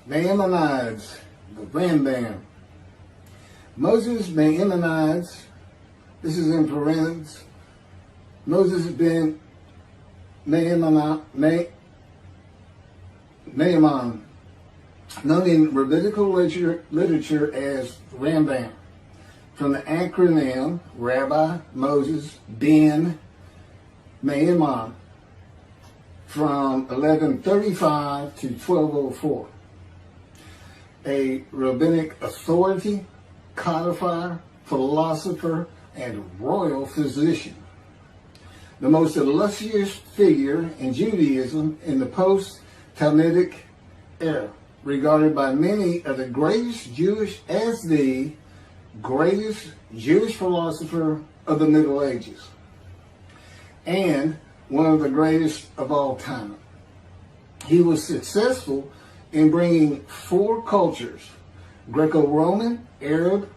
Maimonides, the Rambam. Moses Maimonides, this is in parentheses, Moses Ben Maimon, known in rabbinical literature as Rambam, from the acronym Rabbi Moses Ben Maimon, from 1135 to 1204. A rabbinic authority, codifier, philosopher, and royal physician. The most illustrious figure in Judaism in the post-talmudic era, regarded by many of the greatest Jewish philosopher of the Middle Ages, and one of the greatest of all time. He was successful in bringing four cultures, Greco-Roman, Arab,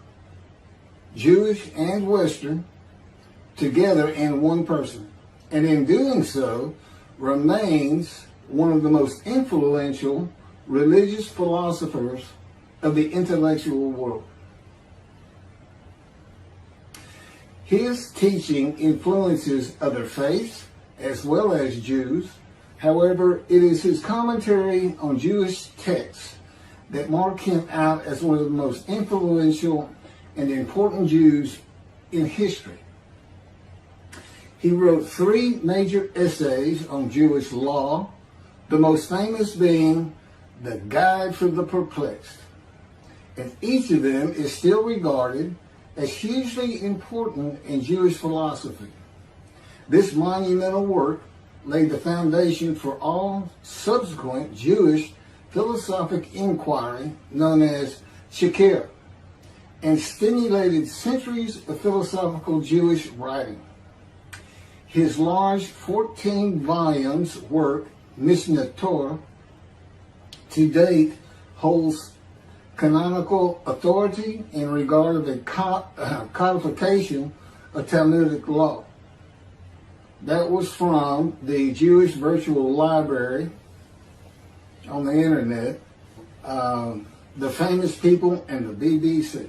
Jewish, and Western, together in one person, and in doing so remains one of the most influential religious philosophers of the intellectual world. His teaching influences other faiths as well as Jews. However, it is his commentary on Jewish texts that mark him out as one of the most influential and important Jews in history. He wrote 3 major essays on Jewish law, the most famous being The Guide for the Perplexed, and each of them is still regarded as hugely important in Jewish philosophy. This monumental work laid the foundation for all subsequent Jewish philosophic inquiry known as Chakirah, and stimulated centuries of philosophical Jewish writing. His large 14 volumes work, Mishneh Torah, to date holds canonical authority in regard of the codification of Talmudic law. That was from the Jewish Virtual Library on the internet, the Famous People, and the BBC.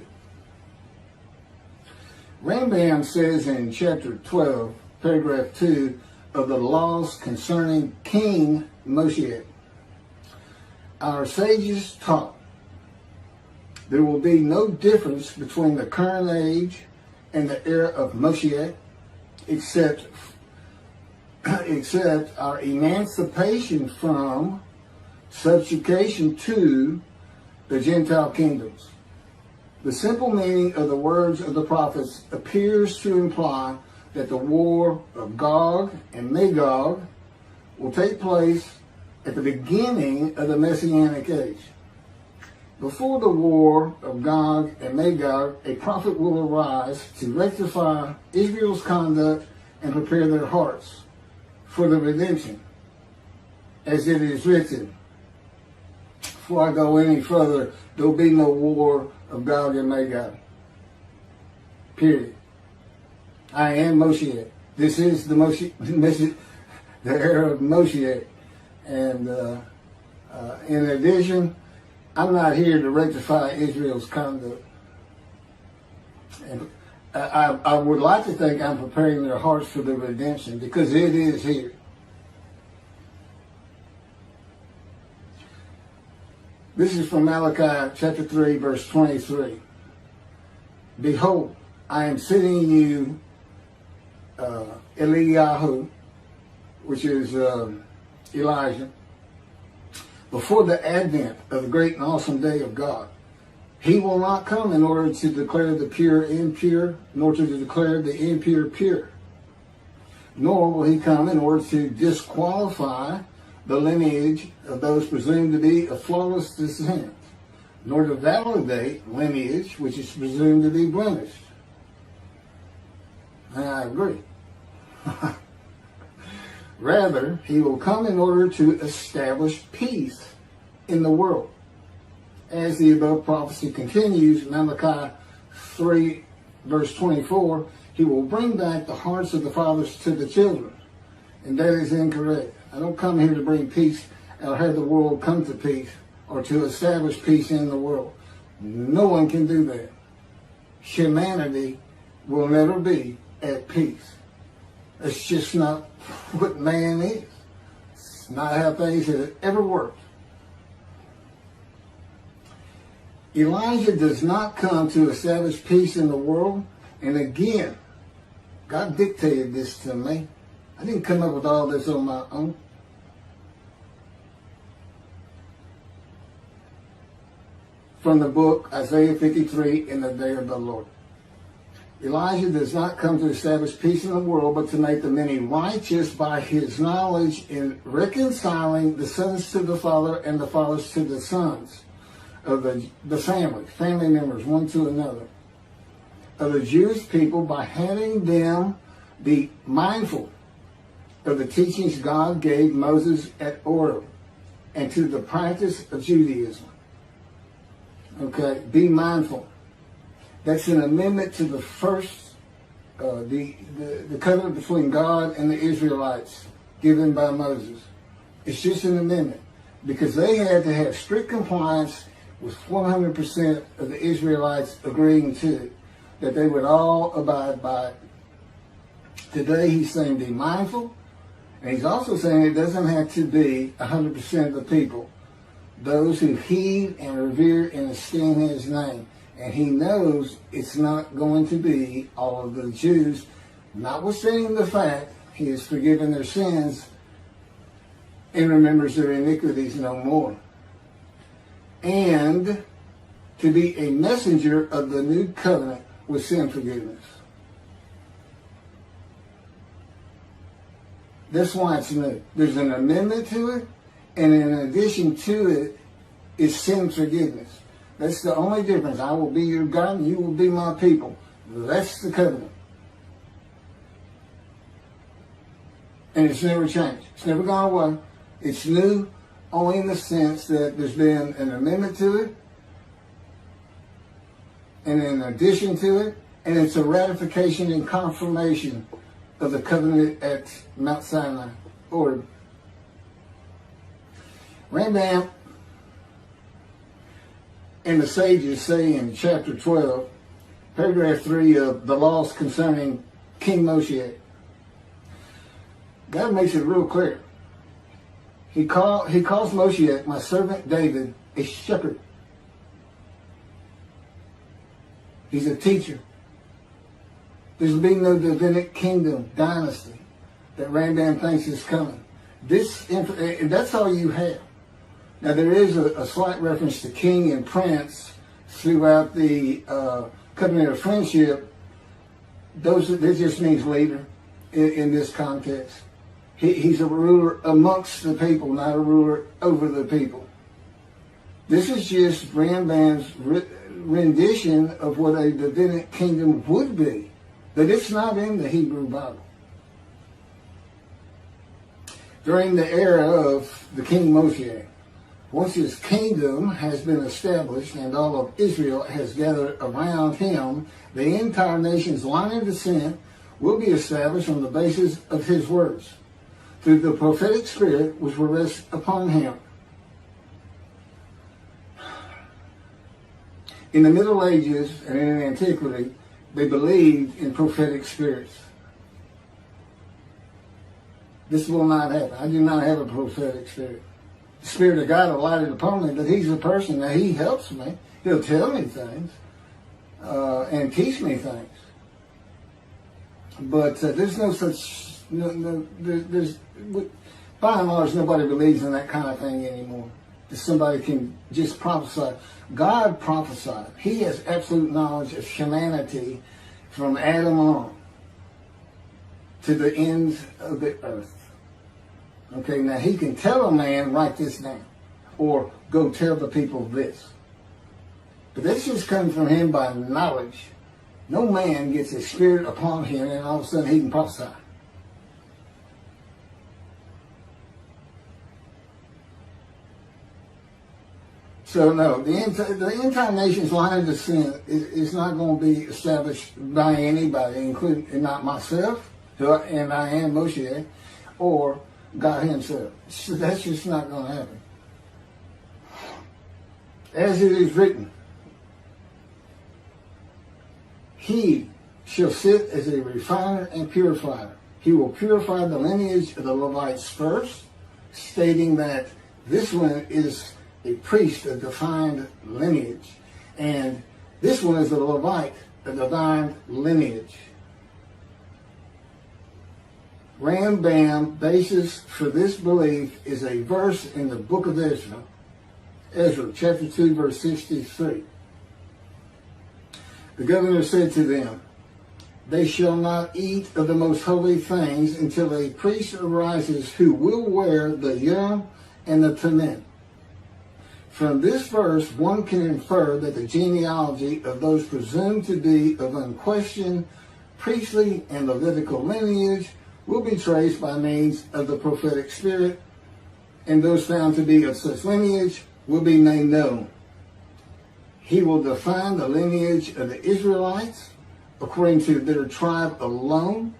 Rambam says in chapter 12, paragraph 2 of the laws concerning King Moshiach, our sages taught there will be no difference between the current age and the era of Moshiach, except our emancipation from subjugation to the Gentile kingdoms. The simple meaning of the words of the prophets appears to imply that the war of Gog and Magog will take place at the beginning of the Messianic age. Before the war of Gog and Magog, a prophet will arise to rectify Israel's conduct and prepare their hearts for the redemption, as it is written. Before I go any further, there will be no war of Gog and Magog. Period. I am Moshiach. This is the the era of Moshiach. And in addition, I'm not here to rectify Israel's conduct. And I would like to think I'm preparing their hearts for the redemption, because it is here. This is from Malachi chapter 3, verse 23. Behold, I am sending you Eliyahu, which is Elijah, before the advent of the great and awesome day of God. He will not come in order to declare the pure impure, nor to declare the impure pure. Nor will he come in order to disqualify the lineage of those presumed to be of flawless descent, nor to validate lineage which is presumed to be blemished. And I agree. Rather, he will come in order to establish peace in the world. As the above prophecy continues, Malachi 3, verse 24, He will bring back the hearts of the fathers to the children. And that is incorrect. I don't come here to bring peace or have the world come to peace or to establish peace in the world. No one can do that. Humanity will never be at peace. It's just not what man is. It's not how things have ever worked. Elijah does not come to establish peace in the world. And again, God dictated this to me. I didn't come up with all this on my own. From the book Isaiah 53, In the Day of the Lord. Elijah does not come to establish peace in the world, but to make the many righteous by his knowledge in reconciling the sons to the Father and the fathers to the sons of the family members, one to another, of the Jewish people by having them be mindful of the teachings God gave Moses at Oreb and to the practice of Judaism. Okay, be mindful. That's an amendment to the first, the covenant between God and the Israelites given by Moses. It's just an amendment because they had to have strict compliance with 100% of the Israelites agreeing to it, that they would all abide by it. Today he's saying be mindful, and he's also saying it doesn't have to be 100% of the people, those who heed and revere and esteem his name. And he knows it's not going to be all of the Jews, notwithstanding the fact he has forgiven their sins and remembers their iniquities no more. And to be a messenger of the new covenant with sin forgiveness. That's why it's new. There's an amendment to it, and in addition to it is sin forgiveness. That's the only difference. I will be your God and you will be my people. That's the covenant. And it's never changed. It's never gone away. It's new only in the sense that there's been an amendment to it, and in addition to it, and it's a ratification and confirmation of the covenant at Mount Sinai, or Rambam and the sages say in chapter 12, paragraph 3 of the laws concerning King Moshiach, God makes it real clear. He calls Moshiach, my servant David, a shepherd. He's a teacher. There's been no rabbinic kingdom, dynasty, that Rambam thinks is coming. That's all you have. Now there is a slight reference to king and prince throughout the covenant of friendship. That just means leader in this context. He's a ruler amongst the people, not a ruler over the people. This is just Rambam's rendition of what a rabbinic kingdom would be, but it's not in the Hebrew Bible. During the era of the King Moshiach, once his kingdom has been established and all of Israel has gathered around him, the entire nation's line of descent will be established on the basis of his words, through the prophetic spirit which will rest upon him. In the Middle Ages and in antiquity, they believed in prophetic spirits. This will not happen. I do not have a prophetic spirit. The Spirit of God alighted upon me, but he's a person that he helps me. He'll tell me things and teach me things. But there's no such, there's by and large, nobody believes in that kind of thing anymore. That somebody can just prophesy. God prophesied. He has absolute knowledge of humanity from Adam on to the ends of the earth. Okay, now he can tell a man, write this down, or go tell the people this. But this just comes from him by knowledge. No man gets a spirit upon him and all of a sudden he can prophesy. So no, the end time nation's line of descent is not going to be established by anybody, including not myself, and I am Moshiach, or God himself. So that's just not going to happen. As it is written, he shall sit as a refiner and purifier. He will purify the lineage of the Levites first, stating that this one is a priest of defined lineage, and this one is a Levite, a defined lineage. Rambam basis for this belief is a verse in the book of Ezra, chapter 2, verse 63. The governor said to them, they shall not eat of the most holy things until a priest arises who will wear the yom and the tamim. From this verse, one can infer that the genealogy of those presumed to be of unquestioned priestly and Levitical lineage will be traced by means of the prophetic spirit, and those found to be of such lineage will be made known. He will define the lineage of the Israelites according to their tribe alone,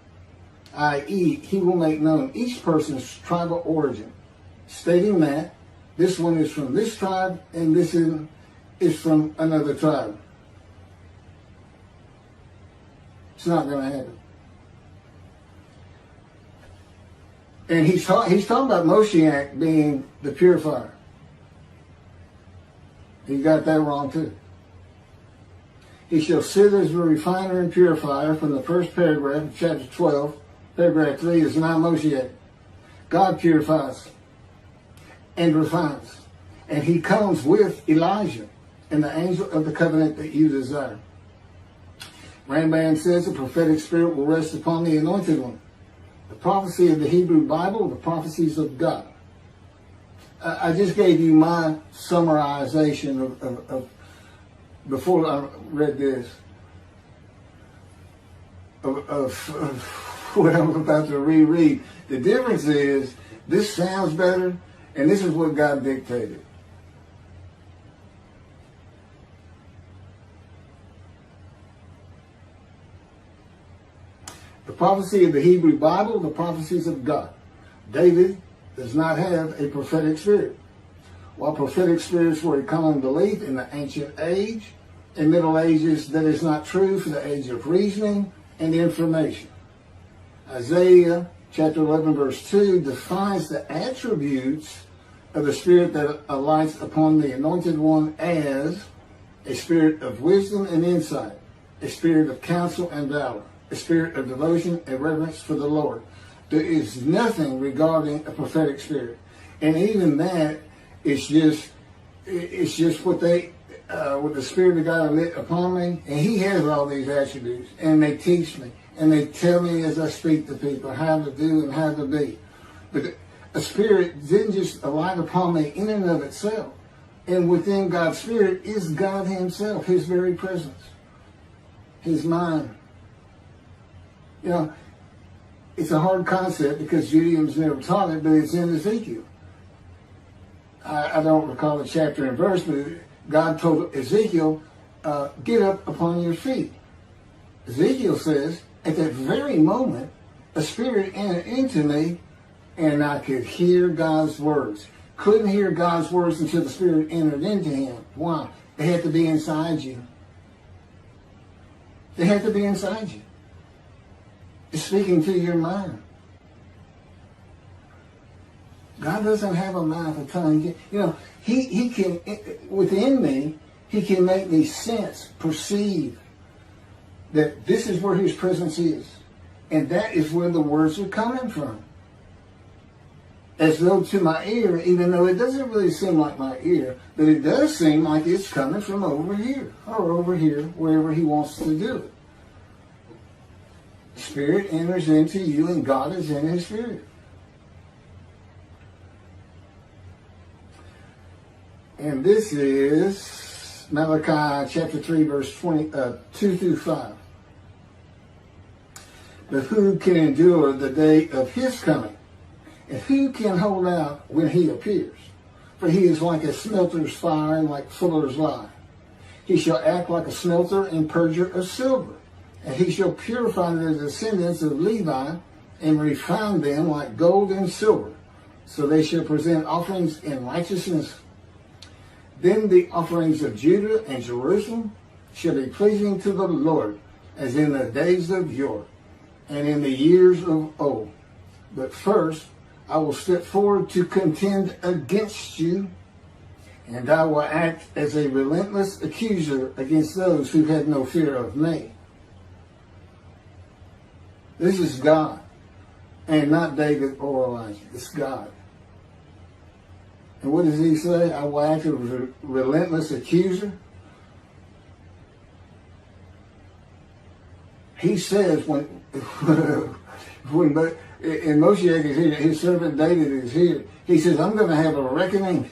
i.e., he will make known each person's tribal origin, stating that this one is from this tribe and this is from another tribe. It's not going to happen. And he's talking about Moshiach being the purifier. He got that wrong too. He shall sit as a refiner and purifier from the first paragraph of chapter 12. Paragraph 3 is not Moshiach. God purifies and refines. And he comes with Elijah and the angel of the covenant that you desire. Rambam says the prophetic spirit will rest upon the anointed one. The prophecy of the Hebrew Bible, the prophecies of God. I just gave you my summarization of before I read this, of what I'm about to reread. The difference is, this sounds better, and this is what God dictated. The prophecy of the Hebrew Bible, the prophecies of God. David does not have a prophetic spirit. While prophetic spirits were a common belief in the ancient age and Middle Ages, that is not true for the age of reasoning and information. Isaiah chapter 11 verse 2 defines the attributes of the spirit that alights upon the anointed one as a spirit of wisdom and insight, a spirit of counsel and valor, a spirit of devotion and reverence for the Lord. There is nothing regarding a prophetic spirit. And even that, it's just what the Spirit of God lit upon me, and he has all these attributes, and they teach me, and they tell me as I speak to people how to do and how to be. But a spirit didn't just alight upon me in and of itself. And within God's spirit is God himself, his very presence, his mind. You know, it's a hard concept because Judaism's never taught it, but it's in Ezekiel. I don't recall the chapter and verse, but God told Ezekiel, get up upon your feet. Ezekiel says, at that very moment, a spirit entered into me, and I could hear God's words. Couldn't hear God's words until the spirit entered into him. Why? They had to be inside you. They had to be inside you. It's speaking to your mind. God doesn't have a mouth, a tongue. You know, he can, within me, he can make me sense, perceive that this is where his presence is. And that is where the words are coming from. As though to my ear, even though it doesn't really seem like my ear, but it does seem like it's coming from over here, or over here, wherever he wants to do it. Spirit enters into you, and God is in his spirit. And this is Malachi chapter 3, verse 2 through 5. But who can endure the day of his coming? And who can hold out when he appears? for he is like a smelter's fire and like fuller's lye. He shall act like a smelter and purger of silver, and he shall purify the descendants of Levi and refine them like gold and silver, so they shall present offerings in righteousness. Then the offerings of Judah and Jerusalem shall be pleasing to the Lord, as in the days of yore, and in the years of old. But first I will step forward to contend against you, and I will act as a relentless accuser against those who have no fear of me. This is God, and not David or Elijah. It's God. And what does he say? I will act as a relentless accuser. He says when Moshiach is here, his servant David is here, he says, I'm going to have a reckoning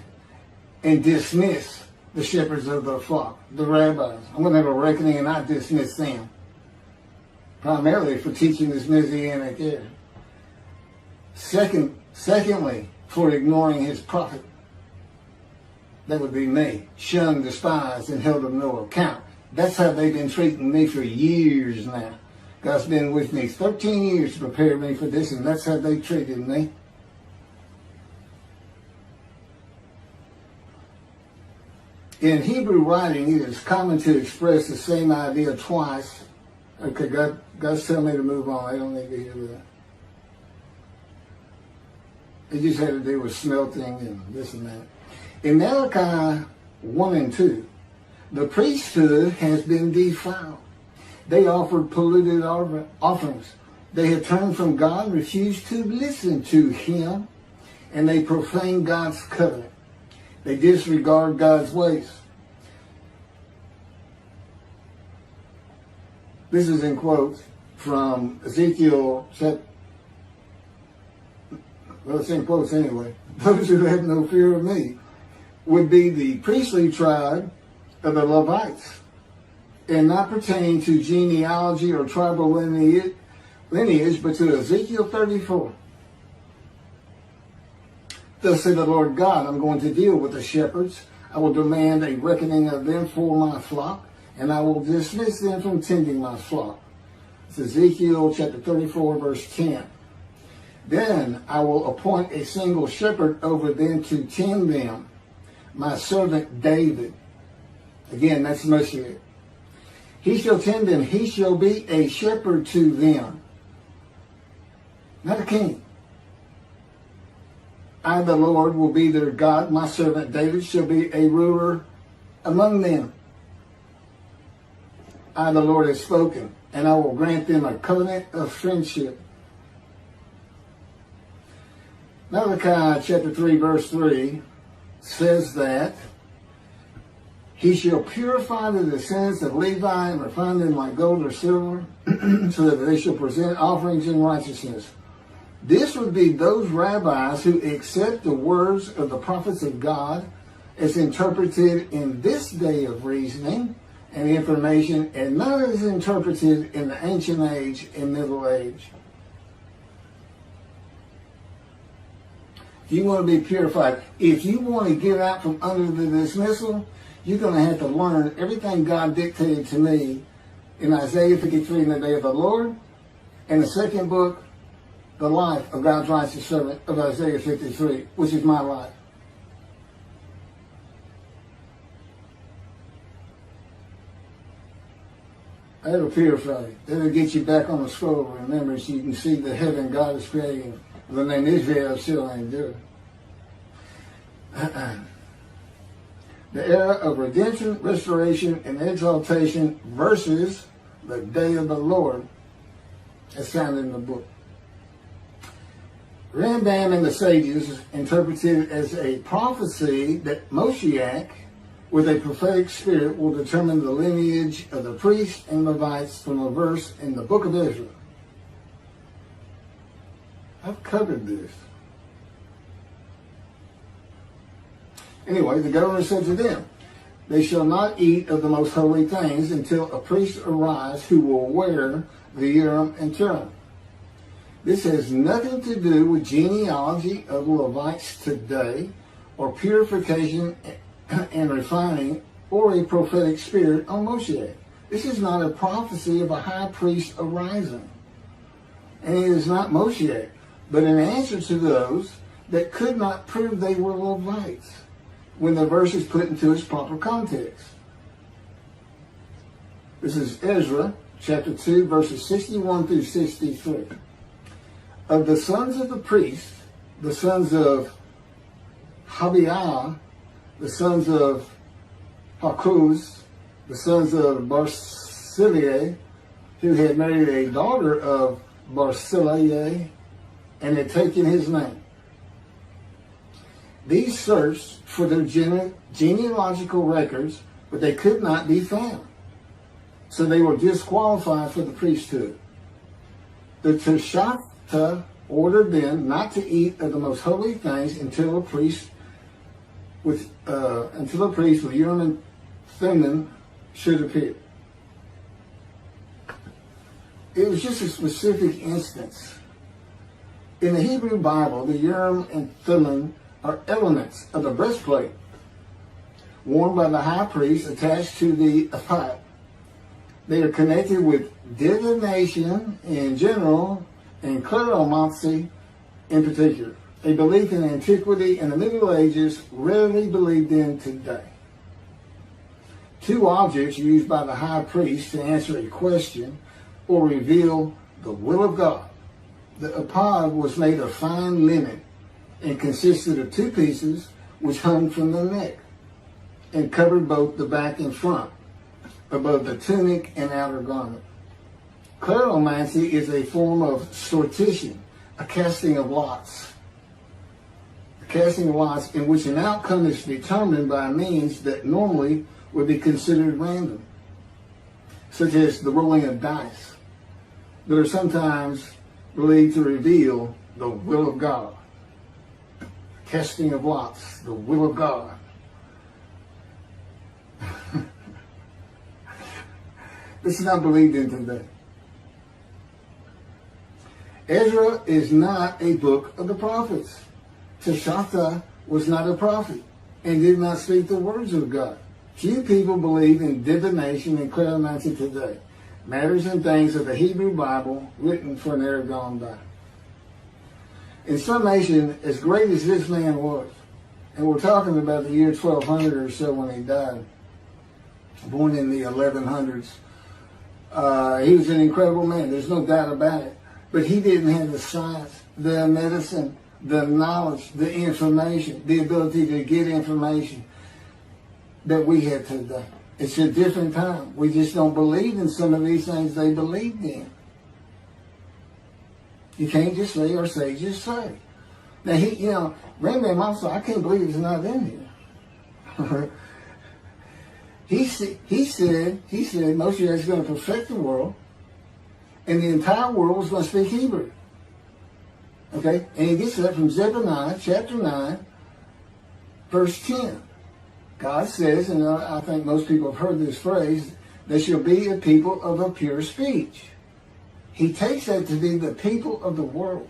and dismiss the shepherds of the flock, the rabbis. I'm going to have a reckoning and not dismiss them, primarily for teaching this Messianic Era. Secondly, for ignoring his prophet. That would be me, shunned, despised, and held of no account. That's how they've been treating me for years now. God's been with me 13 years to prepare me for this, and that's how they treated me. In Hebrew writing, it is common to express the same idea twice. Okay, God's telling me to move on. I don't need to hear that. It just had to do with smelting and this and that. In Malachi 1 and 2, the priesthood has been defiled. They offered polluted offerings. They had turned from God, refused to listen to him, and they profaned God's covenant. They disregard God's ways. This is in quotes from Ezekiel. Well, it's in quotes anyway. Those who have no fear of me would be the priestly tribe of the Levites, and not pertain to genealogy or tribal lineage, but to Ezekiel 34. Thus said the Lord God, I'm going to deal with the shepherds. I will demand a reckoning of them for my flock, and I will dismiss them from tending my flock. It's Ezekiel chapter 34, verse 10. Then I will appoint a single shepherd over them to tend them, my servant David. Again, that's Moshiach. He shall tend them. He shall be a shepherd to them. Not a king. I, the Lord, will be their God. My servant David shall be a ruler among them. I, the Lord, have spoken, and I will grant them a covenant of friendship. Malachi chapter 3, verse 3 says that he shall purify the descendants of Levi and refine them like gold or silver, so that they shall present offerings in righteousness. This would be those rabbis who accept the words of the prophets of God as interpreted in this day of reasoning and information, and not as interpreted in the ancient age and middle age. If you want to be purified, if you want to get out from under the dismissal, you're going to have to learn everything God dictated to me in Isaiah 53 in the day of the Lord, and the second book, the life of God's righteous servant of Isaiah 53, which is my life. That'll purify you. That'll get you back on the scroll of remembrance so you can see the heaven God is creating. The name Israel still ain't do it. The era of redemption, restoration, and exaltation versus the day of the Lord, as found in the book. Rambam and the sages interpreted it as a prophecy that Moshiach, with a prophetic spirit, will determine the lineage of the priests and Levites from a verse in the book of Israel. I've covered this. Anyway, the governor said to them, they shall not eat of the most holy things until a priest arise who will wear the Urim and Thummim. This has nothing to do with genealogy of Levites today or purification and refining, or a prophetic spirit on Moshiach. This is not a prophecy of a high priest arising. And it is not Moshiach, but an answer to those that could not prove they were Levites when the verse is put into its proper context. This is Ezra chapter 2, verses 61 through 63. Of the sons of the priests, the sons of Habiah, the sons of Hakuz, the sons of Barzillai, who had married a daughter of Barzillai and had taken his name. These searched for their genealogical records, but they could not be found. So they were disqualified for the priesthood. The Teshachta ordered them not to eat of the most holy things until a priest with Urim and Thummim should appear. It was just a specific instance. In the Hebrew Bible, the Urim and Thummim are elements of the breastplate worn by the high priest attached to the ephod. They are connected with divination in general and cleromancy in particular, a belief in antiquity and the Middle Ages rarely believed in today. Two objects used by the high priest to answer a question or reveal the will of God. The ephod was made of fine linen and consisted of two pieces which hung from the neck and covered both the back and front, above the tunic and outer garment. Cleromancy is a form of sortition, a casting of lots. A casting of lots in which an outcome is determined by means that normally would be considered random, such as the rolling of dice, that are sometimes believed to reveal the will of God. Casting of lots, the will of God. This is not believed in today. Ezra is not a book of the prophets. Teshachta was not a prophet and did not speak the words of God. Few people believe in divination and cleromancy today, matters and things of the Hebrew Bible written for an era gone by. In summation, as great as this man was, and we're talking about the year 1200 or so when he died, born in the 1100s, he was an incredible man. There's no doubt about it. But he didn't have the science, the medicine, the knowledge, the information, the ability to get information that we have today. It's a different time. We just don't believe in some of these things they believed in. You can't just say or say, just say. Now, Rambam also, I can't believe it's not in here. He said Moshiach is going to perfect the world, and the entire world was going to speak Hebrew. Okay? And he gets that from Zephaniah chapter 9, verse 10. God says, and I think most people have heard this phrase, they shall be a people of a pure speech. He takes that to be the people of the world.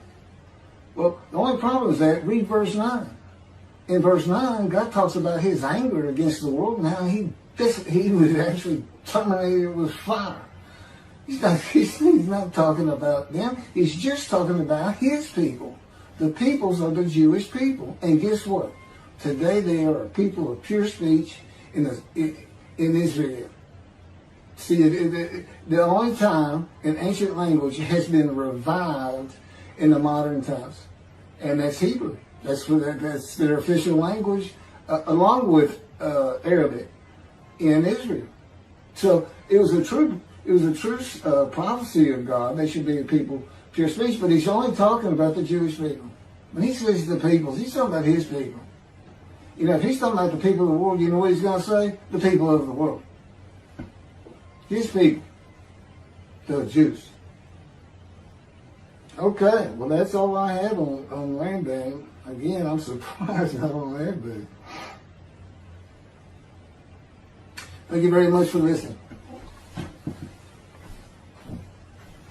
Well, the only problem is that, read verse 9. In verse 9, God talks about his anger against the world and how he was actually terminated with fire. He's not talking about them. He's just talking about his people. The peoples are the Jewish people. And guess what? Today they are a people of pure speech in Israel. See, the only time an ancient language has been revived in the modern times, and that's Hebrew. That's their official language, along with Arabic in Israel. So it was a true prophecy of God. They should be a people of pure speech. But he's only talking about the Jewish people. When he says the peoples, he's talking about his people. If he's talking about the people of the world, you know what he's going to say? The people of the world. His people, the Jews. Okay, well that's all I have on Rambam. Again, I'm surprised I don't have that. Thank you very much for listening.